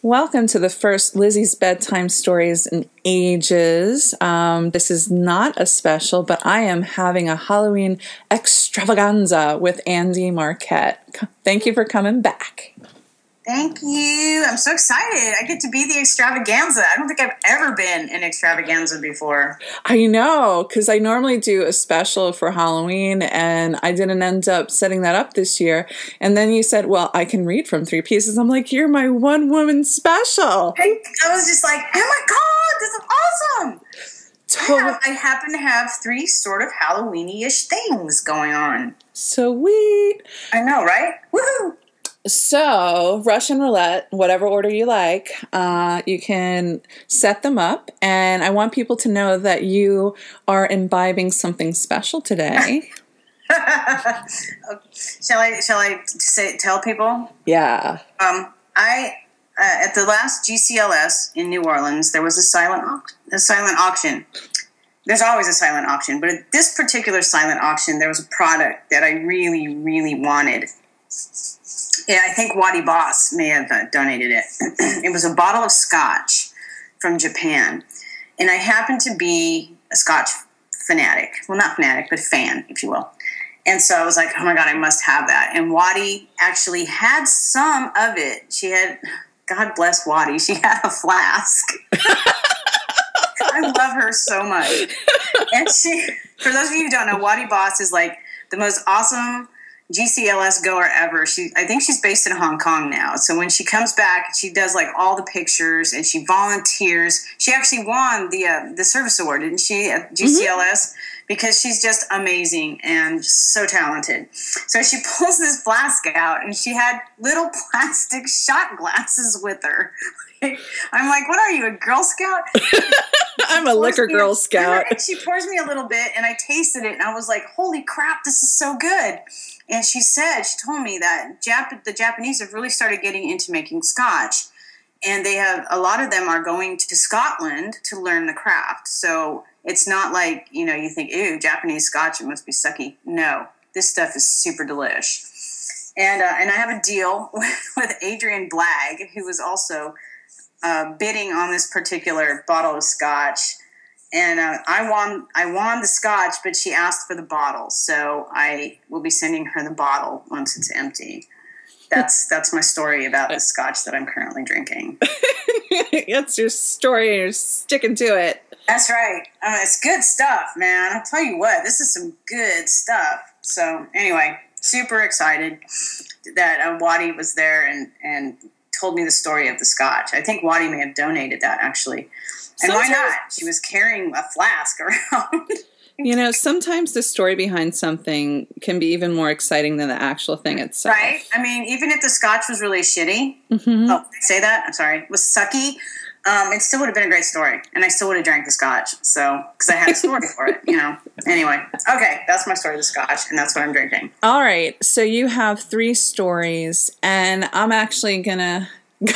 Welcome to the first Lizzie's Bedtime Stories in ages. This is not a special, but I am having a Halloween extravaganza with Andi Marquette. Thank you for coming back. Thank you. I'm so excited. I get to be the extravaganza. I don't think I've ever been an extravaganza before. I know, because I normally do a special for Halloween, and I didn't end up setting that up this year. And then you said, well, I can read from 3 pieces. I'm like, you're my one-woman special. I was just like, oh my God, this is awesome. I happen to have 3 sort of Halloween-ish things going on. Sweet. I know, right? Woohoo! So, Russian roulette, whatever order you like, you can set them up, and I want people to know that you are imbibing something special today. Shall I tell people? Yeah. At the last GCLS in New Orleans, there was a silent auction. There's always a silent auction, but at this particular silent auction, there was a product that I really, really wanted. Yeah, I think Waddy Boss may have donated it. It was a bottle of scotch from Japan. And I happen to be a scotch fanatic. Well, not fanatic, but fan, if you will. And so I was like, oh my God, I must have that. And Waddy actually had some of it. She had, God bless Waddy, she had a flask. I love her so much. And she, for those of you who don't know, Waddy Boss is like the most awesome GCLS goer ever. I think she's based in Hong Kong now. So when she comes back, she does like all the pictures and she volunteers. She actually won the service award, didn't she, at GCLS? Mm-hmm. Because she's just amazing and so talented. So she pulls this flask out and she had little plastic shot glasses with her. I'm like, what are you, a Girl Scout? I'm a liquor Girl Scout. And she pours me a little bit and I tasted it and I was like, holy crap, this is so good. And she told me that the Japanese have really started getting into making scotch. And a lot of them are going to Scotland to learn the craft. So it's not like, you think, ew, Japanese scotch, it must be sucky. No, this stuff is super delish. And I have a deal with Adrian Blagg, who was also bidding on this particular bottle of scotch. And I won the scotch, but she asked for the bottle. So I will be sending her the bottle once it's empty. That's my story about the scotch that I'm currently drinking. That's your story. You're sticking to it. That's right. It's good stuff, man. I'll tell you what, this is some good stuff. So anyway, super excited that Waddy was there and told me the story of the scotch. I think Waddy may have donated that, actually. And why not? She was carrying a flask around. Sometimes the story behind something can be even more exciting than the actual thing itself. Right? I mean, even if the scotch was really shitty, mm-hmm. Oh, did I say that? I'm sorry. Was sucky, it still would have been a great story. And I still would have drank the scotch. So, because I had a story for it, Anyway, okay, that's my story of the scotch, and that's what I'm drinking. All right, so you have 3 stories, and I'm actually going to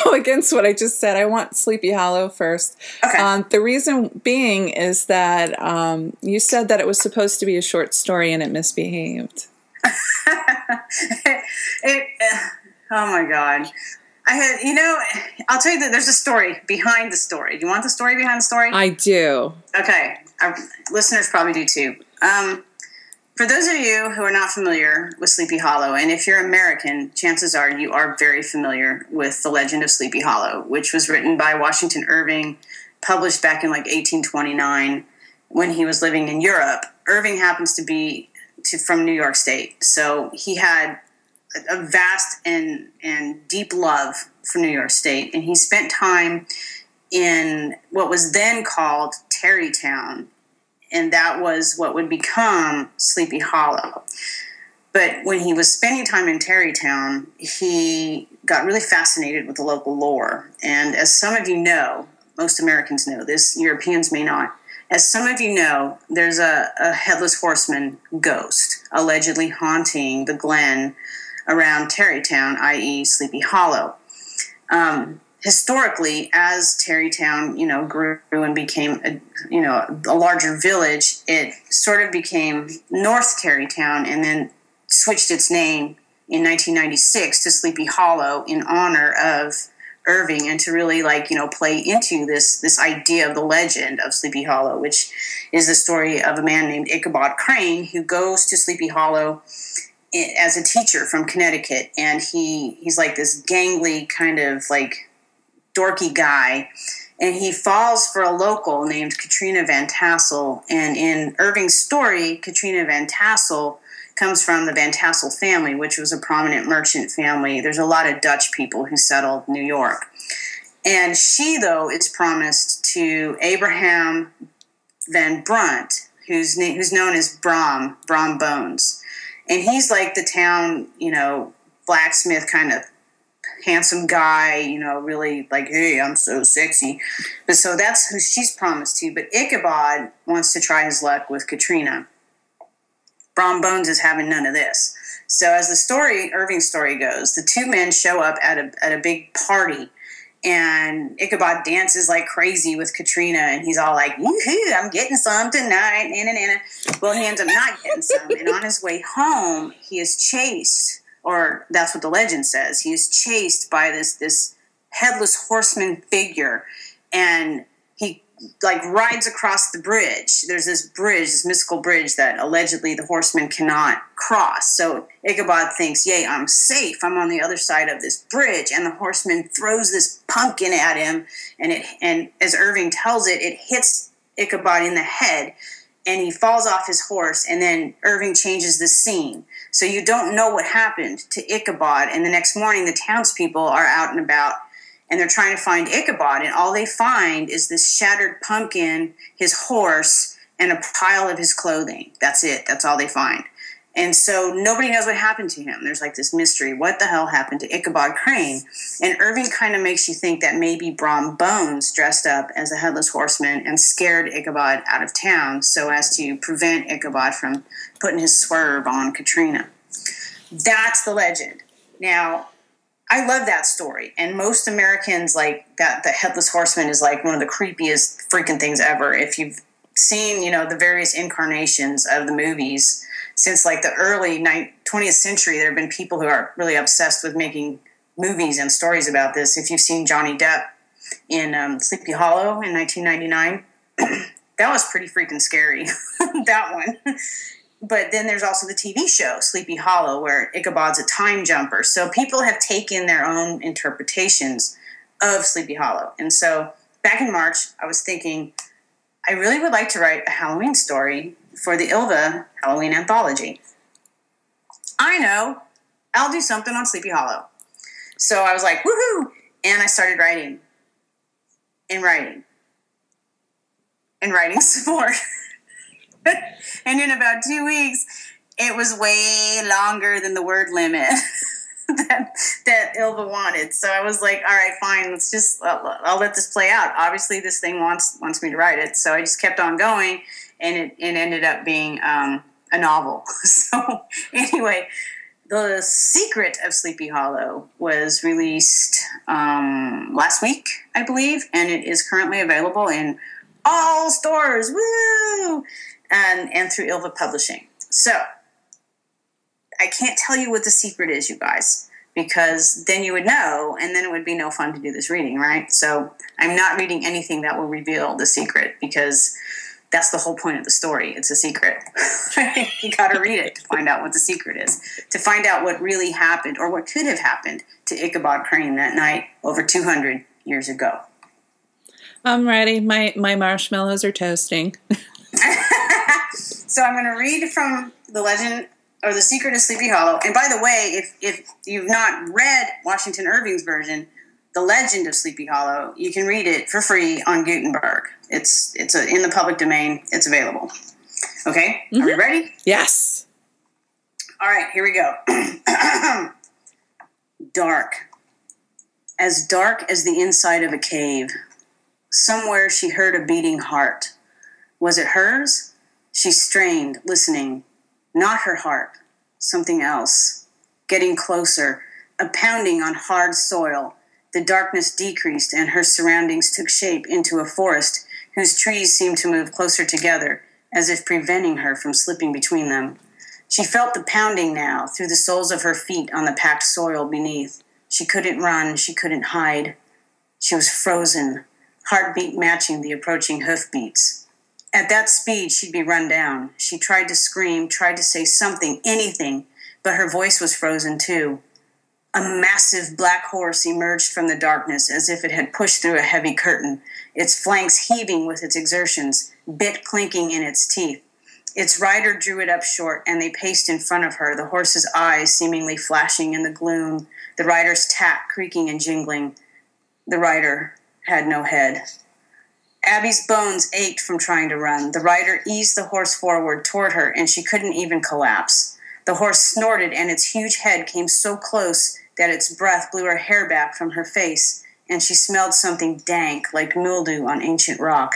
go against what I just said. I want Sleepy Hollow first. Okay. The reason being is that you said that it was supposed to be a short story and it misbehaved. Oh my God. I'll tell you that there's a story behind the story. Do you want the story behind the story? I do. Okay. Our listeners probably do too. For those of you who are not familiar with Sleepy Hollow, and if you're American, chances are you are very familiar with The Legend of Sleepy Hollow, which was written by Washington Irving, published back in like 1829 when he was living in Europe. Irving happens to be from New York State, so he had a vast and deep love for New York State, and he spent time in what was then called Tarrytown, and that was what would become Sleepy Hollow. But when he was spending time in Tarrytown, he got really fascinated with the local lore. And as some of you know, most Americans know this, Europeans may not. As some of you know, there's a headless horseman ghost allegedly haunting the glen around Tarrytown, i.e. Sleepy Hollow. Historically, as Tarrytown, grew and became a larger village, it sort of became North Tarrytown and then switched its name in 1996 to Sleepy Hollow in honor of Irving and to really play into this idea of the legend of Sleepy Hollow, which is the story of a man named Ichabod Crane who goes to Sleepy Hollow as a teacher from Connecticut, and he's like this gangly kind of like dorky guy, and he falls for a local named Katrina Van Tassel. And in Irving's story, Katrina Van Tassel comes from the Van Tassel family, which was a prominent merchant family. There's a lot of Dutch people who settled New York. And she, though, is promised to Abraham Van Brunt, who's known as Brom Bones. And he's like the town, blacksmith kind of handsome guy, really like, hey, I'm so sexy. But so that's who she's promised to. But Ichabod wants to try his luck with Katrina. Brom Bones is having none of this. So as Irving's story goes, the two men show up at a big party, and Ichabod dances like crazy with Katrina, and he's all like, woohoo, I'm getting some tonight, Well, he ends up not getting some, and on his way home, he is chased, or that's what the legend says, he is chased by this headless horseman figure, and he rides across the bridge. There's this mystical bridge that allegedly the horseman cannot cross. So Ichabod thinks, yay, I'm safe. I'm on the other side of this bridge. And the horseman throws this pumpkin at him. And as Irving tells it, it hits Ichabod in the head. And he falls off his horse. And then Irving changes the scene. So you don't know what happened to Ichabod. And the next morning, the townspeople are out and about, and they're trying to find Ichabod, and all they find is this shattered pumpkin, his horse, and a pile of his clothing. That's it. That's all they find. And so nobody knows what happened to him. There's like this mystery. What the hell happened to Ichabod Crane? And Irving kind of makes you think that maybe Brom Bones dressed up as a headless horseman and scared Ichabod out of town so as to prevent Ichabod from putting his swerve on Katrina. That's the legend. Now, I love that story, and most Americans like that. The Headless Horseman is like one of the creepiest freaking things ever. If you've seen, the various incarnations of the movies since like the early 20th century, there have been people who are really obsessed with making movies and stories about this. If you've seen Johnny Depp in Sleepy Hollow in 1999, that was pretty freaking scary, that one. But then there's also the TV show, Sleepy Hollow, where Ichabod's a time jumper. So people have taken their own interpretations of Sleepy Hollow. And so back in March, I was thinking, I really would like to write a Halloween story for the ILVA Halloween Anthology. I know, I'll do something on Sleepy Hollow. So I was like, woohoo! And I started writing. And writing. And writing some more. And in about 2 weeks, it was way longer than the word limit that Ilva wanted. So I was like, all right, fine, I'll let this play out. Obviously, this thing wants me to write it. So I just kept on going, and it ended up being a novel. So anyway, The Secret of Sleepy Hollow was released last week, I believe, and it is currently available in all stores. Woo! And through ILVA Publishing. So, I can't tell you what the secret is, you guys, because then you would know, and then it would be no fun to do this reading, right? So, I'm not reading anything that will reveal the secret, because that's the whole point of the story. It's a secret. You gotta read it to find out what the secret is, to find out what really happened, or what could have happened to Ichabod Crane that night over 200 years ago. I'm ready. My marshmallows are toasting. So I'm going to read from The Legend or The Secret of Sleepy Hollow. And by the way, if you've not read Washington Irving's version, The Legend of Sleepy Hollow, you can read it for free on Gutenberg. It's in the public domain. It's available. Okay? Mm-hmm. Are we ready? Yes. All right, here we go. Dark as the inside of a cave. Somewhere she heard a beating heart. Was it hers? She strained, listening. Not her heart. Something else. Getting closer. A pounding on hard soil. The darkness decreased, and her surroundings took shape into a forest whose trees seemed to move closer together, as if preventing her from slipping between them. She felt the pounding now, through the soles of her feet on the packed soil beneath. She couldn't run. She couldn't hide. She was frozen, heartbeat matching the approaching hoofbeats. At that speed, she'd be run down. She tried to scream, tried to say something, anything, but her voice was frozen too. A massive black horse emerged from the darkness as if it had pushed through a heavy curtain, its flanks heaving with its exertions, bit clinking in its teeth. Its rider drew it up short, and they paced in front of her, the horse's eyes seemingly flashing in the gloom, the rider's tack creaking and jingling. The rider had no head. Abby's bones ached from trying to run. The rider eased the horse forward toward her, and she couldn't even collapse. The horse snorted, and its huge head came so close that its breath blew her hair back from her face, and she smelled something dank, like mildew on ancient rock.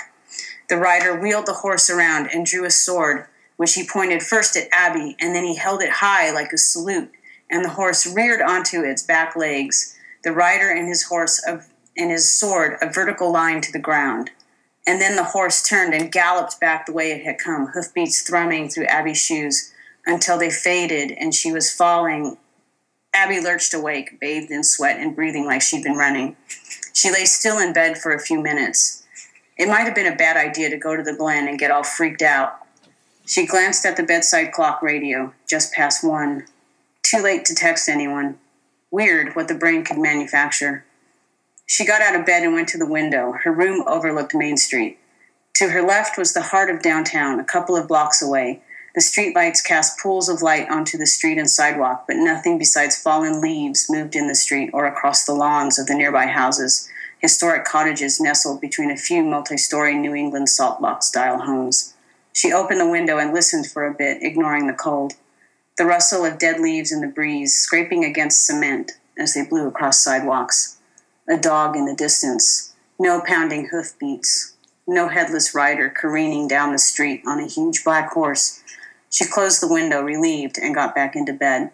The rider wheeled the horse around and drew a sword, which he pointed first at Abby, and then he held it high like a salute, and the horse reared onto its back legs, the rider and his sword a vertical line to the ground. And then the horse turned and galloped back the way it had come, hoofbeats thrumming through Abby's shoes, until they faded and she was falling. Abby lurched awake, bathed in sweat and breathing like she'd been running. She lay still in bed for a few minutes. It might have been a bad idea to go to the Glen and get all freaked out. She glanced at the bedside clock radio, just past 1. Too late to text anyone. Weird what the brain could manufacture. She got out of bed and went to the window. Her room overlooked Main Street. To her left was the heart of downtown, a couple of blocks away. The streetlights cast pools of light onto the street and sidewalk, but nothing besides fallen leaves moved in the street or across the lawns of the nearby houses, historic cottages nestled between a few multi-story New England salt block-style homes. She opened the window and listened for a bit, ignoring the cold. The rustle of dead leaves in the breeze, scraping against cement as they blew across sidewalks. A dog in the distance. No pounding hoofbeats. No headless rider careening down the street on a huge black horse. She closed the window, relieved, and got back into bed.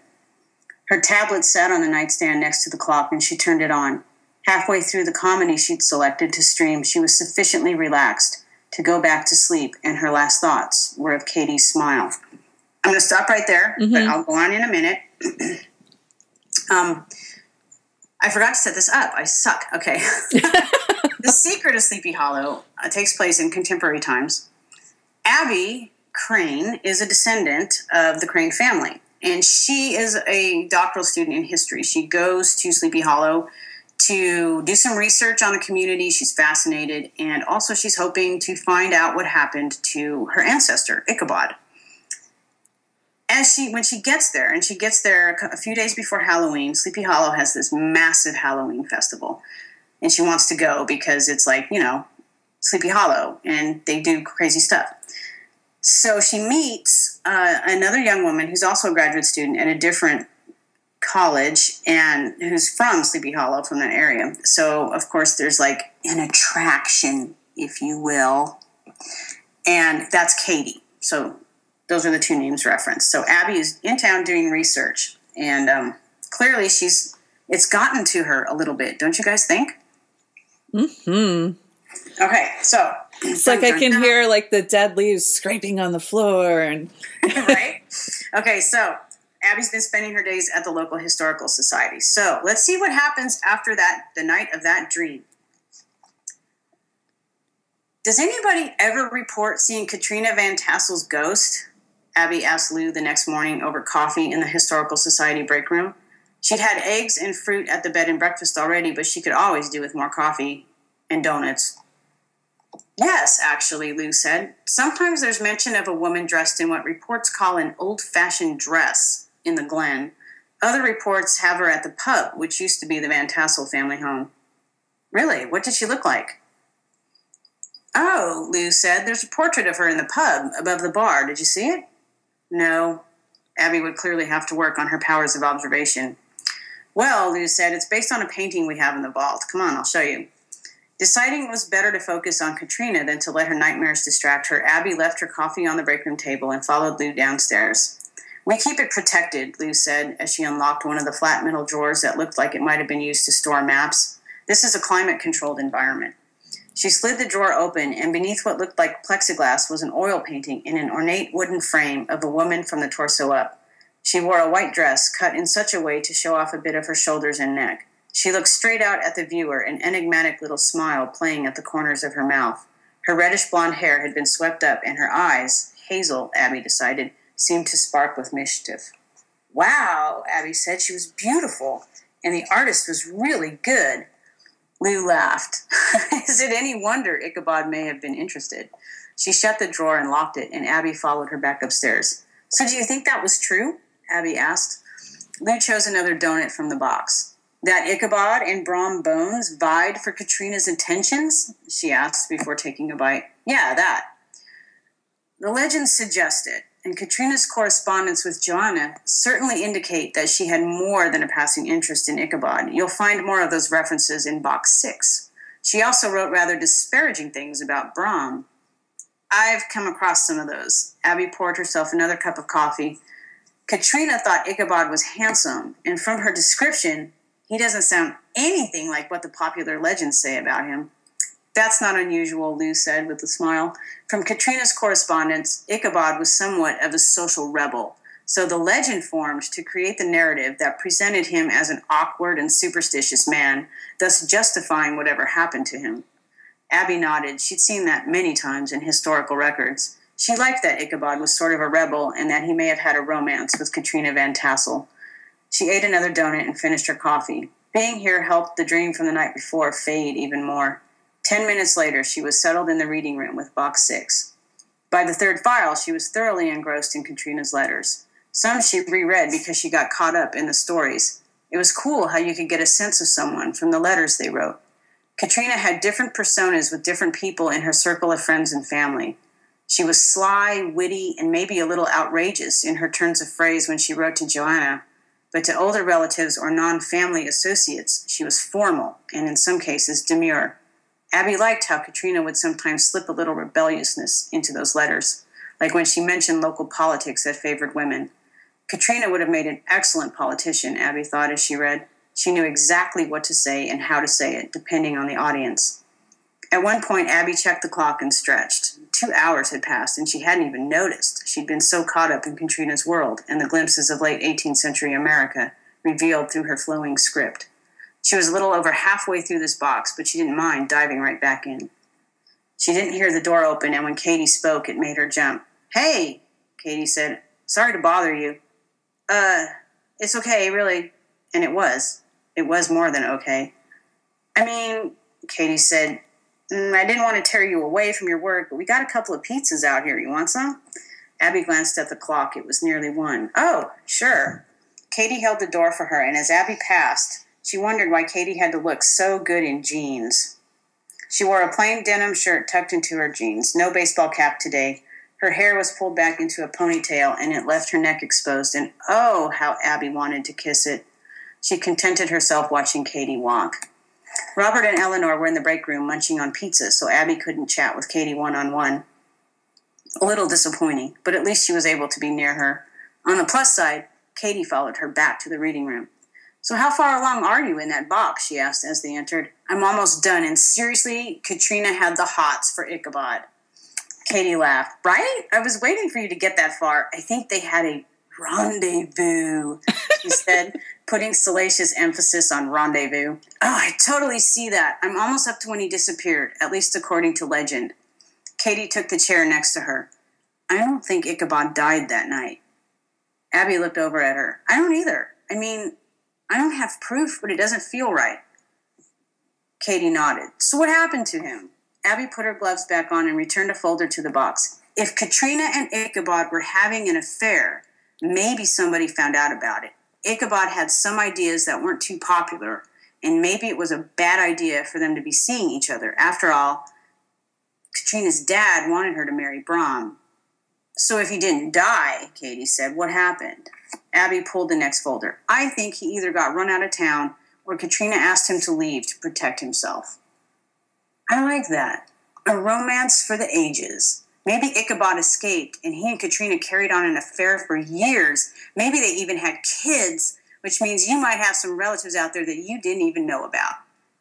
Her tablet sat on the nightstand next to the clock, and she turned it on. Halfway through the comedy she'd selected to stream, she was sufficiently relaxed to go back to sleep, and her last thoughts were of Katie's smile. I'm going to stop right there, but I'll go on in a minute. I forgot to set this up. I suck. Okay. The secret of Sleepy Hollow takes place in contemporary times. Abby Crane is a descendant of the Crane family, and she is a doctoral student in history. She goes to Sleepy Hollow to do some research on the community. She's fascinated, and also she's hoping to find out what happened to her ancestor, Ichabod. When she gets there a few days before Halloween, Sleepy Hollow has this massive Halloween festival. And she wants to go because it's like, Sleepy Hollow, and they do crazy stuff. So she meets another young woman who's also a graduate student at a different college and who's from Sleepy Hollow, from that area. So, of course, there's like an attraction, if you will. And that's Katie. So those are the two names referenced. So Abby is in town doing research, and clearly it's gotten to her a little bit. Don't you guys think? Mm-hmm. Okay, so it's like I can hear like the dead leaves scraping on the floor and right. Okay, so Abby's been spending her days at the local historical society. So let's see what happens after the night of that dream. Does anybody ever report seeing Katrina Van Tassel's ghost? Abby asked Lou the next morning over coffee in the Historical Society break room. She'd had eggs and fruit at the bed and breakfast already, but she could always do with more coffee and donuts. Yes, actually, Lou said. Sometimes there's mention of a woman dressed in what reports call an old-fashioned dress in the Glen. Other reports have her at the pub, which used to be the Van Tassel family home. Really? What did she look like? Oh, Lou said, there's a portrait of her in the pub above the bar. Did you see it? No. Abby would clearly have to work on her powers of observation. Well, Lou said, it's based on a painting we have in the vault. Come on, I'll show you. Deciding it was better to focus on Katrina than to let her nightmares distract her, Abby left her coffee on the break room table and followed Lou downstairs. We keep it protected, Lou said, as she unlocked one of the flat metal drawers that looked like it might have been used to store maps. This is a climate-controlled environment. She slid the drawer open, and beneath what looked like plexiglass was an oil painting in an ornate wooden frame of a woman from the torso up. She wore a white dress cut in such a way to show off a bit of her shoulders and neck. She looked straight out at the viewer, an enigmatic little smile playing at the corners of her mouth. Her reddish blonde hair had been swept up, and her eyes, hazel, Abby decided, seemed to spark with mischief. "Wow," Abby said. "She was beautiful, and the artist was really good." Lou laughed. Is it any wonder Ichabod may have been interested? She shut the drawer and locked it, and Abby followed her back upstairs. "So do you think that was true?" Abby asked. Lou chose another donut from the box. "That Ichabod and Brom Bones vied for Katrina's attentions?" she asked before taking a bite. "Yeah, that." The legends suggest it, and Katrina's correspondence with Joanna certainly indicate that she had more than a passing interest in Ichabod. You'll find more of those references in Box 6. She also wrote rather disparaging things about Brom. I've come across some of those. Abby poured herself another cup of coffee. Katrina thought Ichabod was handsome, and from her description, he doesn't sound anything like what the popular legends say about him. That's not unusual, Lou said with a smile. From Katrina's correspondence, Ichabod was somewhat of a social rebel, so the legend formed to create the narrative that presented him as an awkward and superstitious man, thus justifying whatever happened to him. Abby nodded. She'd seen that many times in historical records. She liked that Ichabod was sort of a rebel and that he may have had a romance with Katrina Van Tassel. She ate another donut and finished her coffee. Being here helped the dream from the night before fade even more. 10 minutes later, she was settled in the reading room with Box 6. By the third file, she was thoroughly engrossed in Katrina's letters. Some she reread because she got caught up in the stories. It was cool how you could get a sense of someone from the letters they wrote. Katrina had different personas with different people in her circle of friends and family. She was sly, witty, and maybe a little outrageous in her turns of phrase when she wrote to Joanna, but to older relatives or non-family associates, she was formal and in some cases demure. Abby liked how Katrina would sometimes slip a little rebelliousness into those letters, like when she mentioned local politics that favored women. Katrina would have made an excellent politician, Abby thought as she read. She knew exactly what to say and how to say it, depending on the audience. At one point, Abby checked the clock and stretched. 2 hours had passed, and she hadn't even noticed. She'd been so caught up in Katrina's world and the glimpses of late 18th century America revealed through her flowing script. She was a little over halfway through this box, but she didn't mind diving right back in. She didn't hear the door open, and when Katie spoke, it made her jump. "Hey," Katie said. "Sorry to bother you." It's okay, really." And it was. It was more than okay. "I mean," Katie said, "I didn't want to tear you away from your work, but we got a couple of pizzas out here. You want some?" Abby glanced at the clock. It was nearly 1. "Oh, sure." Katie held the door for her, and as Abby passed, she wondered why Katie had to look so good in jeans. She wore a plain denim shirt tucked into her jeans, no baseball cap today. Her hair was pulled back into a ponytail, and it left her neck exposed, and oh, how Abby wanted to kiss it. She contented herself watching Katie walk. Robert and Eleanor were in the break room munching on pizza, so Abby couldn't chat with Katie one-on-one. A little disappointing, but at least she was able to be near her. On the plus side, Katie followed her back to the reading room. "So how far along are you in that box?" she asked as they entered. "I'm almost done, and seriously, Katrina had the hots for Ichabod." Katie laughed. "Right? I was waiting for you to get that far. I think they had a rendezvous," she said, putting salacious emphasis on rendezvous. "Oh, I totally see that. I'm almost up to when he disappeared, at least according to legend." Katie took the chair next to her. "I don't think Ichabod died that night." Abby looked over at her. "I don't either. I mean, I don't have proof, but it doesn't feel right." Katie nodded. "So what happened to him?" Abby put her gloves back on and returned a folder to the box. If Katrina and Ichabod were having an affair, maybe somebody found out about it. Ichabod had some ideas that weren't too popular, and maybe it was a bad idea for them to be seeing each other. After all, Katrina's dad wanted her to marry Brom. "So if he didn't die," Katie said, "what happened?" Abby pulled the next folder. "I think he either got run out of town or Katrina asked him to leave to protect himself." "I like that. A romance for the ages. Maybe Ichabod escaped and he and Katrina carried on an affair for years. Maybe they even had kids, which means you might have some relatives out there that you didn't even know about."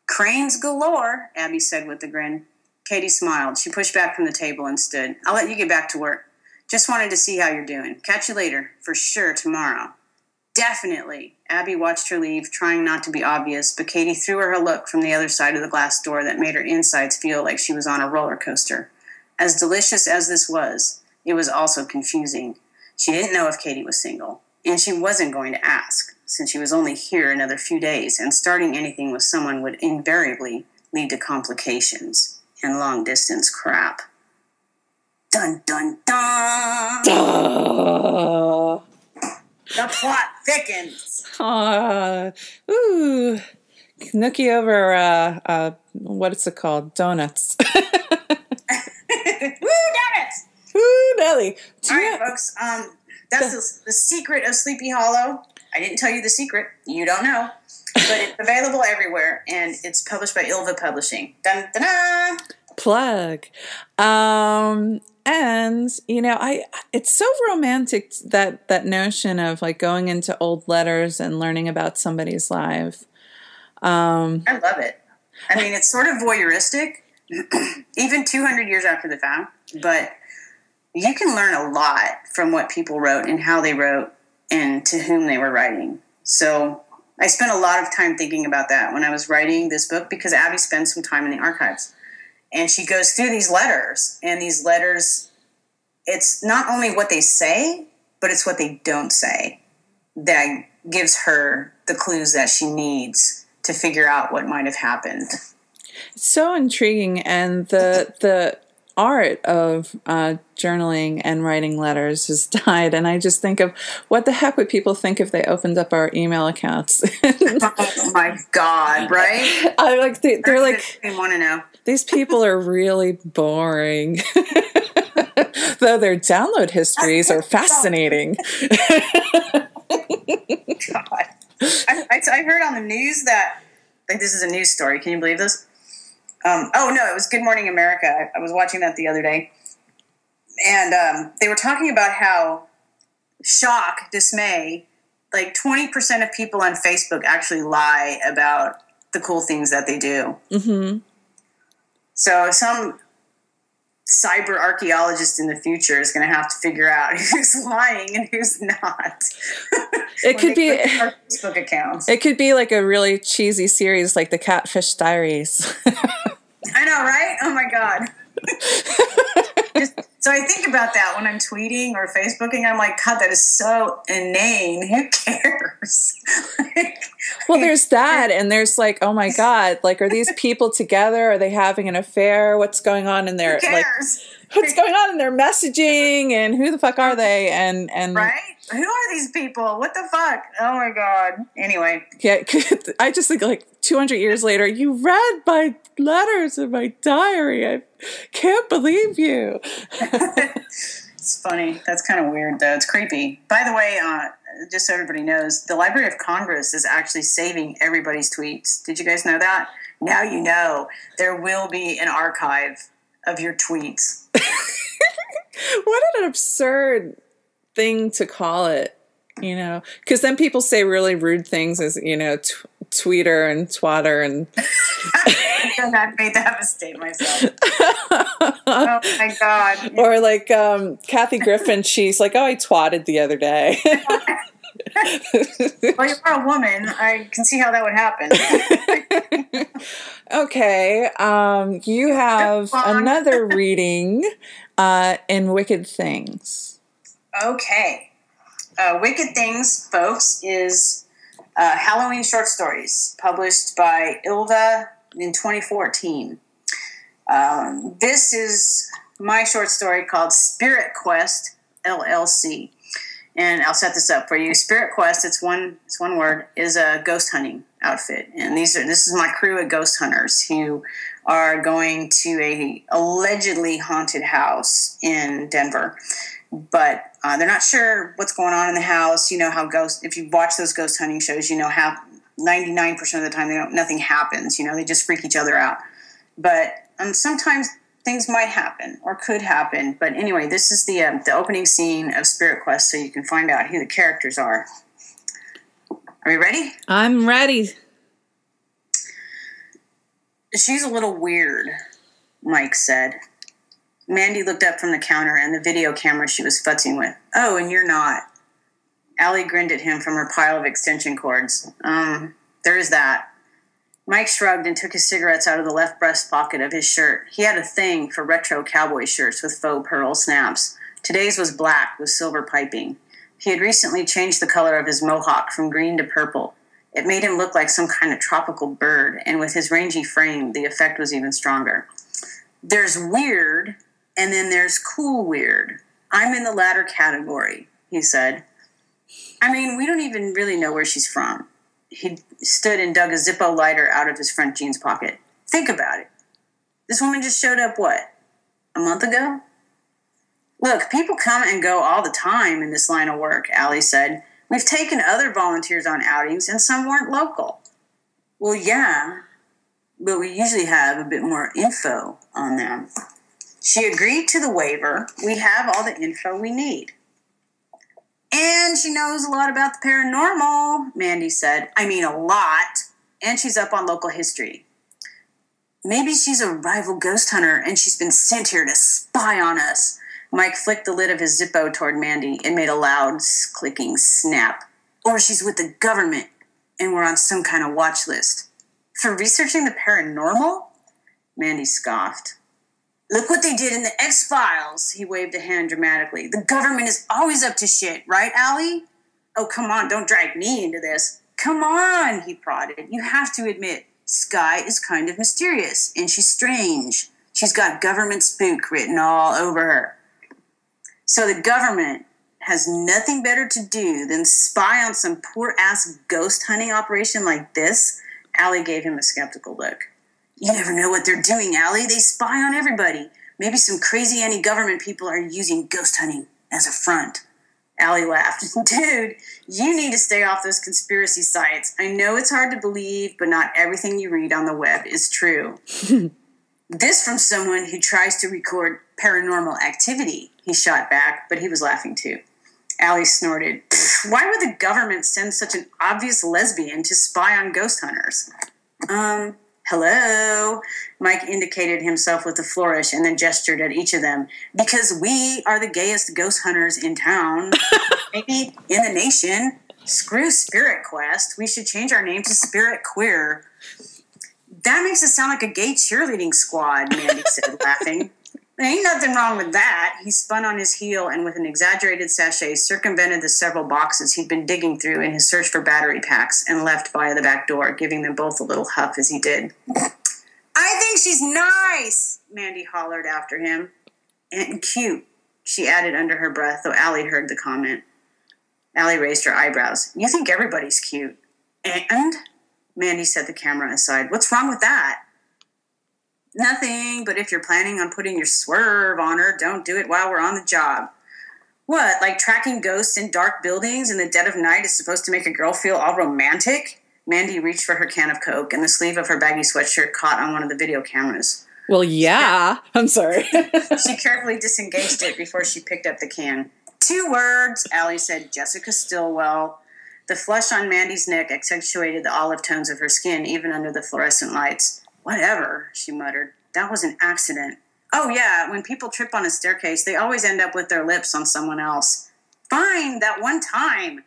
"Cranes galore," Abby said with a grin. Katie smiled. She pushed back from the table and stood. "I'll let you get back to work. Just wanted to see how you're doing. Catch you later. For sure tomorrow." Definitely. Abby watched her leave, trying not to be obvious, but Katie threw her a look from the other side of the glass door that made her insides feel like she was on a roller coaster. As delicious as this was, it was also confusing. She didn't know if Katie was single, and she wasn't going to ask, since she was only here another few days, and starting anything with someone would invariably lead to complications and long-distance crap. Dun, dun, dun! Duh. The plot thickens. Ooh. Nookie over, what's it called? Donuts. Woo, donuts! Woo, Nelly. All right, folks. That's the secret of Sleepy Hollow. I didn't tell you the secret. You don't know. But it's available everywhere, and it's published by Ilva Publishing. Dun, dun, dun. Plug. And it's so romantic, that notion of like going into old letters and learning about somebody's life. I love it. I mean, it's sort of voyeuristic, even 200 years after the fact, but you can learn a lot from what people wrote and how they wrote and to whom they were writing. So I spent a lot of time thinking about that when I was writing this book, because Abby spends some time in the archives. And she goes through these letters, and these letters, it's not only what they say, but it's what they don't say that gives her the clues that she needs to figure out what might have happened. It's so intriguing, and the art of journaling and writing letters has died, and I just think of what the heck would people think if they opened up our email accounts. Oh my God, right? I like they're like, I want to know. These people are really boring. Though their download histories are fascinating. God. I heard on the news that, like, this is a news story. Can you believe this? It was Good Morning America. I was watching that the other day. And they were talking about how dismay, like 20% of people on Facebook actually lie about the cool things that they do. Mm-hmm. So some cyber archaeologist in the future is going to have to figure out who's lying and who's not. It could be our Facebook accounts. It could be like a really cheesy series like the Catfish Diaries. I know, right? Oh my God. So I think about that when I'm tweeting or Facebooking. I'm like, God, that is so inane. Who cares? Well, there's that, and there's like, oh my God, like, are these people together? Are they having an affair? What's going on in their what's going on in their messaging, and who the fuck are they? And right? Who are these people? What the fuck? Oh my God. Anyway. Yeah, I just think like 200 years later, you read my letters in my diary. I can't believe you. It's funny. That's kind of weird, though. It's creepy. By the way, just so everybody knows, the Library of Congress is actually saving everybody's tweets. Did you guys know that? Now you know. There will be an archive of your tweets. What an absurd thing to call it, because then people say really rude things as, tweeter and twatter and... I made that mistake myself. Oh my God. Or like Kathy Griffin, she's like, oh, I twatted the other day. Well, you're a woman. I can see how that would happen. Okay. You have another reading in Wicked Things. Okay. Wicked Things, folks, is Halloween short stories published by Ilva in 2014. This is my short story called Spirit Quest LLC. And I'll set this up for you. Spirit Quest, it's one word, is a ghost hunting outfit. And this is my crew of ghost hunters who are going to a allegedly haunted house in Denver. But they're not sure what's going on in the house. You know how if you watch those ghost hunting shows, how 99% of the time nothing happens. They just freak each other out. But sometimes things might happen or could happen. But anyway, this is the opening scene of Spirit Quest, so you can find out who the characters are. Are you ready? I'm ready. She's a little weird, Mike said. Mandy looked up from the counter and the video camera she was futzing with. Oh, and you're not. Allie grinned at him from her pile of extension cords. There is that. Mike shrugged and took his cigarettes out of the left breast pocket of his shirt. He had a thing for retro cowboy shirts with faux pearl snaps. Today's was black with silver piping. He had recently changed the color of his mohawk from green to purple. It made him look like some kind of tropical bird, and with his rangy frame, the effect was even stronger. There's weird, and then there's cool weird. I'm in the latter category, he said. I mean, we don't even really know where she's from. He stood and dug a Zippo lighter out of his front jeans pocket. Think about it. This woman just showed up, what, a month ago? Look, people come and go all the time in this line of work, Allie said. We've taken other volunteers on outings, and some weren't local. Well, yeah, but we usually have a bit more info on them. She agreed to the waiver. We have all the info we need. And she knows a lot about the paranormal, Mandy said. I mean, a lot. And she's up on local history. Maybe she's a rival ghost hunter and she's been sent here to spy on us. Mike flicked the lid of his Zippo toward Mandy and made a loud, clicking snap. Or she's with the government and we're on some kind of watch list. For researching the paranormal? Mandy scoffed. Look what they did in the X-Files, he waved a hand dramatically. The government is always up to shit, right, Allie? Oh, come on, don't drag me into this. Come on, he prodded. You have to admit, Skye is kind of mysterious, and she's strange. She's got government spook written all over her. So the government has nothing better to do than spy on some poor-ass ghost hunting operation like this? Allie gave him a skeptical look. You never know what they're doing, Allie. They spy on everybody. Maybe some crazy anti-government people are using ghost hunting as a front. Allie laughed. Dude, you need to stay off those conspiracy sites. I know it's hard to believe, but not everything you read on the web is true. This from someone who tries to record paranormal activity, he shot back, but he was laughing too. Allie snorted. Why would the government send such an obvious lesbian to spy on ghost hunters? Hello, Mike indicated himself with a flourish and then gestured at each of them. Because we are the gayest ghost hunters in town, maybe in the nation. Screw Spirit Quest. We should change our name to Spirit Queer. That makes us sound like a gay cheerleading squad, Mandy said, laughing. There ain't nothing wrong with that. He spun on his heel and with an exaggerated sachet circumvented the several boxes he'd been digging through in his search for battery packs and left via the back door, giving them both a little huff as he did. I think she's nice, Mandy hollered after him. And cute, she added under her breath, though Allie heard the comment. Allie raised her eyebrows. You think everybody's cute. And? Mandy set the camera aside. What's wrong with that? Nothing, but if you're planning on putting your swerve on her, don't do it while we're on the job. What, like tracking ghosts in dark buildings in the dead of night is supposed to make a girl feel all romantic? Mandy reached for her can of Coke, and the sleeve of her baggy sweatshirt caught on one of the video cameras. Well, yeah. I'm sorry. She carefully disengaged it before she picked up the can. 2 words, Allie said, Jessica Stillwell. The flush on Mandy's neck accentuated the olive tones of her skin, even under the fluorescent lights. Whatever, she muttered. That was an accident. Oh, yeah, when people trip on a staircase, they always end up with their lips on someone else. Fine, that one time.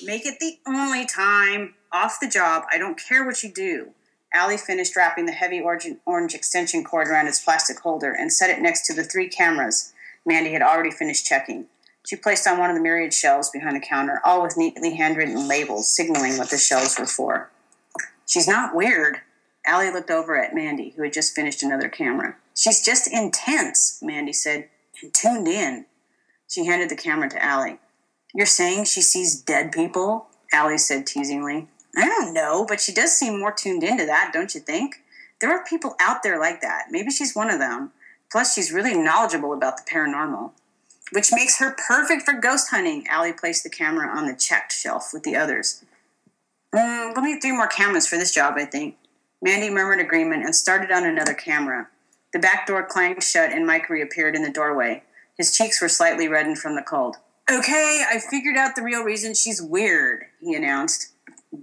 Make it the only time. Off the job. I don't care what you do. Allie finished wrapping the heavy orange extension cord around its plastic holder and set it next to the 3 cameras Mandy had already finished checking. She placed on one of the myriad shelves behind the counter, all with neatly handwritten labels signaling what the shelves were for. She's not weird. Allie looked over at Mandy, who had just finished another camera. She's just intense, Mandy said, and tuned in. She handed the camera to Allie. You're saying she sees dead people? Allie said teasingly. I don't know, but she does seem more tuned into that, don't you think? There are people out there like that. Maybe she's one of them. Plus, she's really knowledgeable about the paranormal. Which makes her perfect for ghost hunting. Allie placed the camera on the checked shelf with the others. We'll need 3 more cameras for this job, I think. Mandy murmured agreement and started on another camera. The back door clanged shut and Mike reappeared in the doorway. His cheeks were slightly reddened from the cold. Okay, I figured out the real reason she's weird, he announced.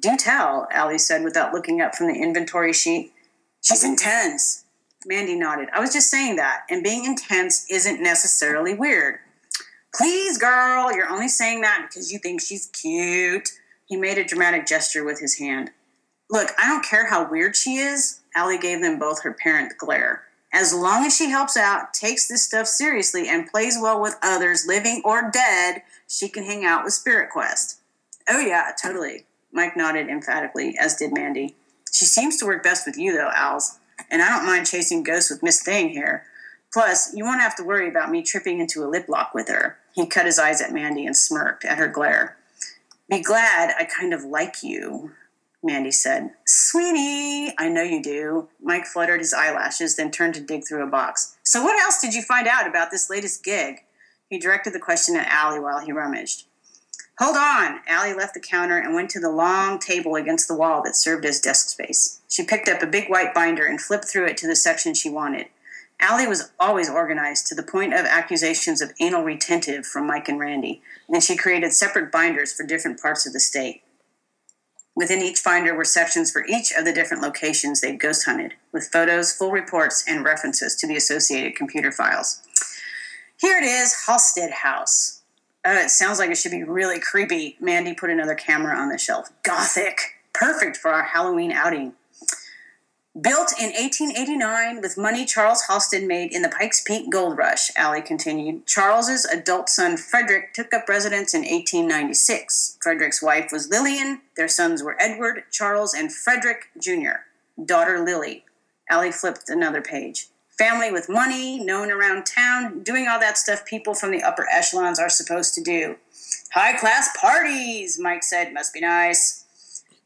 Do tell, Allie said without looking up from the inventory sheet. She's intense. Mandy nodded. I was just saying that, and being intense isn't necessarily weird. Please, girl, you're only saying that because you think she's cute. He made a dramatic gesture with his hand. Look, I don't care how weird she is. Allie gave them both her parent glare. As long as she helps out, takes this stuff seriously, and plays well with others, living or dead, she can hang out with Spirit Quest. Oh, yeah, totally. Mike nodded emphatically, as did Mandy. She seems to work best with you, though, Als. And I don't mind chasing ghosts with Miss Thing here. Plus, you won't have to worry about me tripping into a lip lock with her. He cut his eyes at Mandy and smirked at her glare. Be glad I kind of like you, Mandy said. Sweetie, I know you do. Mike fluttered his eyelashes, then turned to dig through a box. So what else did you find out about this latest gig? He directed the question at Allie while he rummaged. Hold on. Allie left the counter and went to the long table against the wall that served as desk space. She picked up a big white binder and flipped through it to the section she wanted. Allie was always organized to the point of accusations of anal retentive from Mike and Randy, and she created separate binders for different parts of the state. Within each binder were sections for each of the different locations they'd ghost hunted, with photos, full reports, and references to the associated computer files. Here it is, Halstead House. It sounds like it should be really creepy. Mandy put another camera on the shelf. Gothic. Perfect for our Halloween outing. Built in 1889 with money Charles Halstead made in the Pikes Peak Gold Rush, Allie continued. Charles's adult son, Frederick, took up residence in 1896. Frederick's wife was Lillian. Their sons were Edward, Charles, and Frederick Jr. Daughter Lily. Allie flipped another page. Family with money, known around town, doing all that stuff people from the upper echelons are supposed to do. High-class parties, Mike said. Must be nice.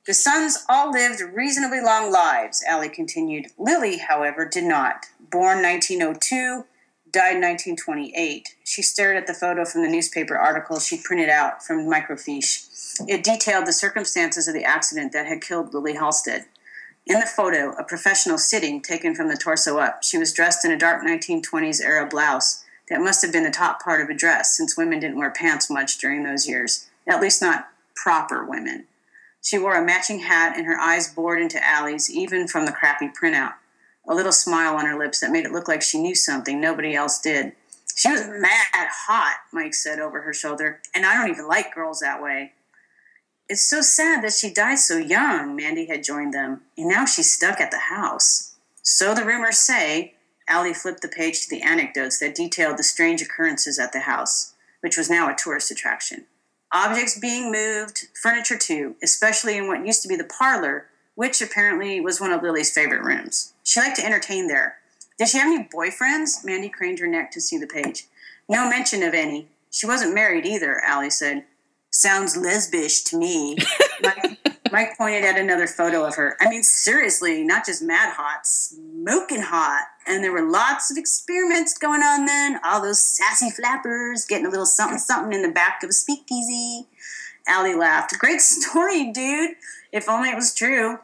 The sons all lived reasonably long lives, Allie continued. Lily, however, did not. Born 1902, died 1928. She stared at the photo from the newspaper article she printed out from microfiche. It detailed the circumstances of the accident that had killed Lily Halstead. In the photo, a professional sitting taken from the torso up. She was dressed in a dark 1920s-era blouse that must have been the top part of a dress, since women didn't wear pants much during those years, at least not proper women. She wore a matching hat, and her eyes bored into Allie's, even from the crappy printout. A little smile on her lips that made it look like she knew something nobody else did. She was mad hot, Mike said over her shoulder, and I don't even like girls that way. It's so sad that she died so young, Mandy had joined them, and now she's stuck at the house. So the rumors say. Allie flipped the page to the anecdotes that detailed the strange occurrences at the house, which was now a tourist attraction. Objects being moved, furniture too, especially in what used to be the parlor, which apparently was one of Lily's favorite rooms. She liked to entertain there. Did she have any boyfriends? Mandy craned her neck to see the page. No mention of any. She wasn't married either, Allie said. Sounds lesbish to me. Mike pointed at another photo of her. I mean, seriously, not just mad hot, smoking hot. And there were lots of experiments going on then. All those sassy flappers getting a little something-something in the back of a speakeasy. Allie laughed. Great story, dude. If only it was true.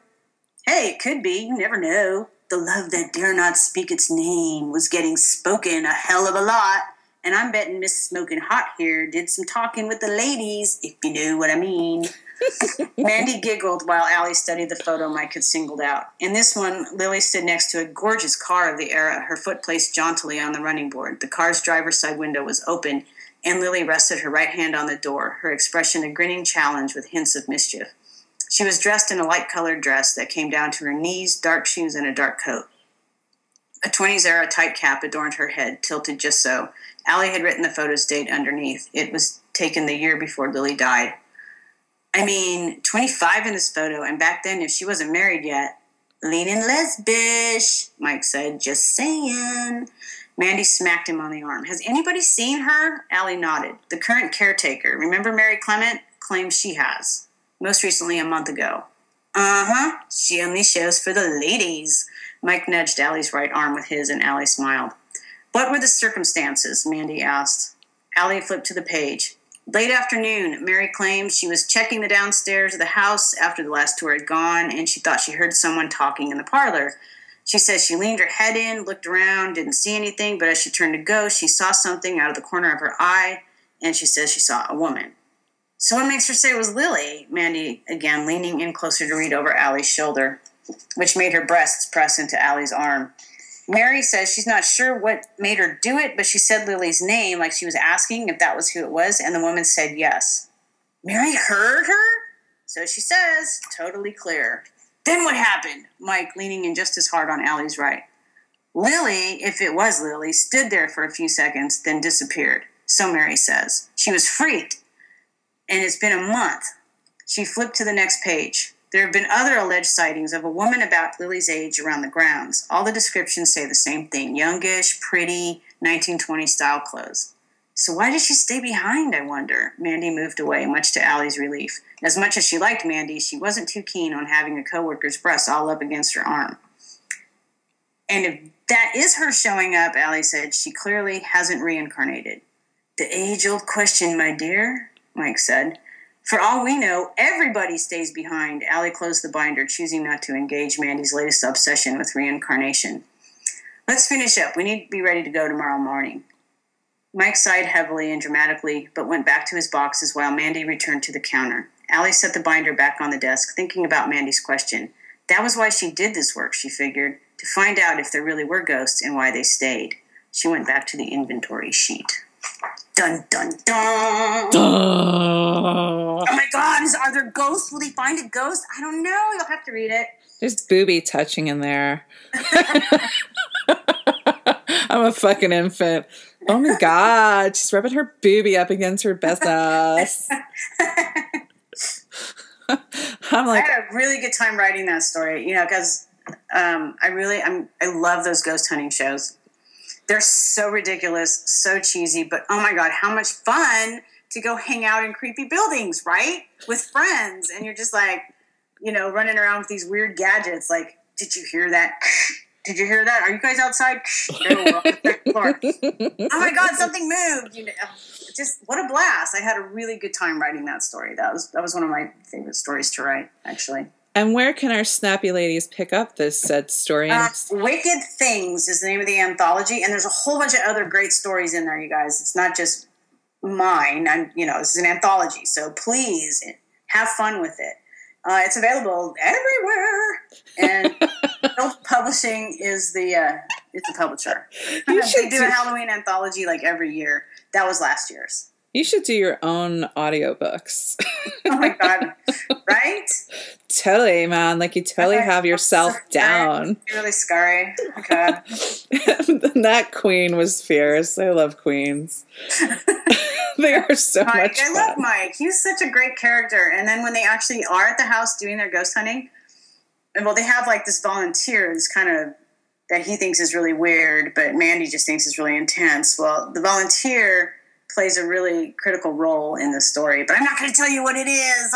Hey, it could be. You never know. The love that dare not speak its name was getting spoken a hell of a lot. And I'm betting Miss Smoking Hot here did some talking with the ladies, if you know what I mean. Mandy giggled while Allie studied the photo Mike had singled out. In this one, Lily stood next to a gorgeous car of the era, her foot placed jauntily on the running board. The car's driver's side window was open, and Lily rested her right hand on the door, her expression a grinning challenge with hints of mischief. She was dressed in a light-colored dress that came down to her knees, dark shoes, and a dark coat. A 20s-era tight cap adorned her head, tilted just so. Allie had written the photo's date underneath. It was taken the year before Lily died. I mean, 25 in this photo, and back then, if she wasn't married yet, leaning lesbish, Mike said, just saying. Mandy smacked him on the arm. Has anybody seen her? Allie nodded. The current caretaker, remember Mary Clement? Claims she has. Most recently, a month ago. Uh-huh. She only shows for the ladies. Mike nudged Allie's right arm with his, and Allie smiled. What were the circumstances? Mandy asked. Allie flipped to the page. Late afternoon, Mary claimed she was checking the downstairs of the house after the last tour had gone, and she thought she heard someone talking in the parlor. She says she leaned her head in, looked around, didn't see anything, but as she turned to go, she saw something out of the corner of her eye, and she says she saw a woman. So what makes her say it was Lily? Mandy, again, leaning in closer to read over Allie's shoulder, which made her breasts press into Allie's arm. Mary says she's not sure what made her do it, but she said Lily's name like she was asking if that was who it was, and the woman said yes. Mary heard her? So she says, totally clear. Then what happened? Mike, leaning in just as hard on Allie's right. Lily, if it was Lily, stood there for a few seconds, then disappeared. So Mary says. She was freaked. And it's been a month. She flipped to the next page. There have been other alleged sightings of a woman about Lily's age around the grounds. All the descriptions say the same thing. Youngish, pretty, 1920s style clothes. So why did she stay behind, I wonder? Mandy moved away, much to Allie's relief. As much as she liked Mandy, she wasn't too keen on having a coworker's breast all up against her arm. And if that is her showing up, Allie said, she clearly hasn't reincarnated. The age-old question, my dear, Mike said. For all we know, everybody stays behind. Allie closed the binder, choosing not to engage Mandy's latest obsession with reincarnation. Let's finish up. We need to be ready to go tomorrow morning. Mike sighed heavily and dramatically, but went back to his boxes while Mandy returned to the counter. Allie set the binder back on the desk, thinking about Mandy's question. That was why she did this work, she figured, to find out if there really were ghosts and why they stayed. She went back to the inventory sheet. Dun, dun, dun! Oh my God, are there ghosts? Will he find a ghost? I don't know. You'll have to read it. There's booby touching in there. I'm a fucking infant. Oh my God, she's rubbing her boobie up against her best ass. I'm like, I had a really good time writing that story, because I love those ghost hunting shows. They're so ridiculous, so cheesy, but oh my God, how much fun to go hang out in creepy buildings, right? With friends. And you're just like, running around with these weird gadgets. Like, did you hear that? Did you hear that? Are you guys outside? No, we're on the second floor. Oh my God, something moved. Just what a blast. I had a really good time writing that story. That was one of my favorite stories to write, actually. And where can our snappy ladies pick up this said story? Wicked Things is the name of the anthology, and there's a whole bunch of other great stories in there, you guys. It's not just mine. This is an anthology, so please have fun with it. It's available everywhere, and Self Publishing is it's a publisher. They do a Halloween anthology like every year. That was last year's. You should do your own audiobooks. Oh my God. Right? Totally, man. Like you totally have yourself down. It's really scary. Oh God. That queen was fierce. I love queens. They are so Mike, much fun. I love Mike. He's such a great character. And then when they actually are at the house doing their ghost hunting, they have like this volunteer, this kind of that he thinks is really weird, but Mandy just thinks is really intense. Well, the volunteer plays a really critical role in the story, but I'm not going to tell you what it is.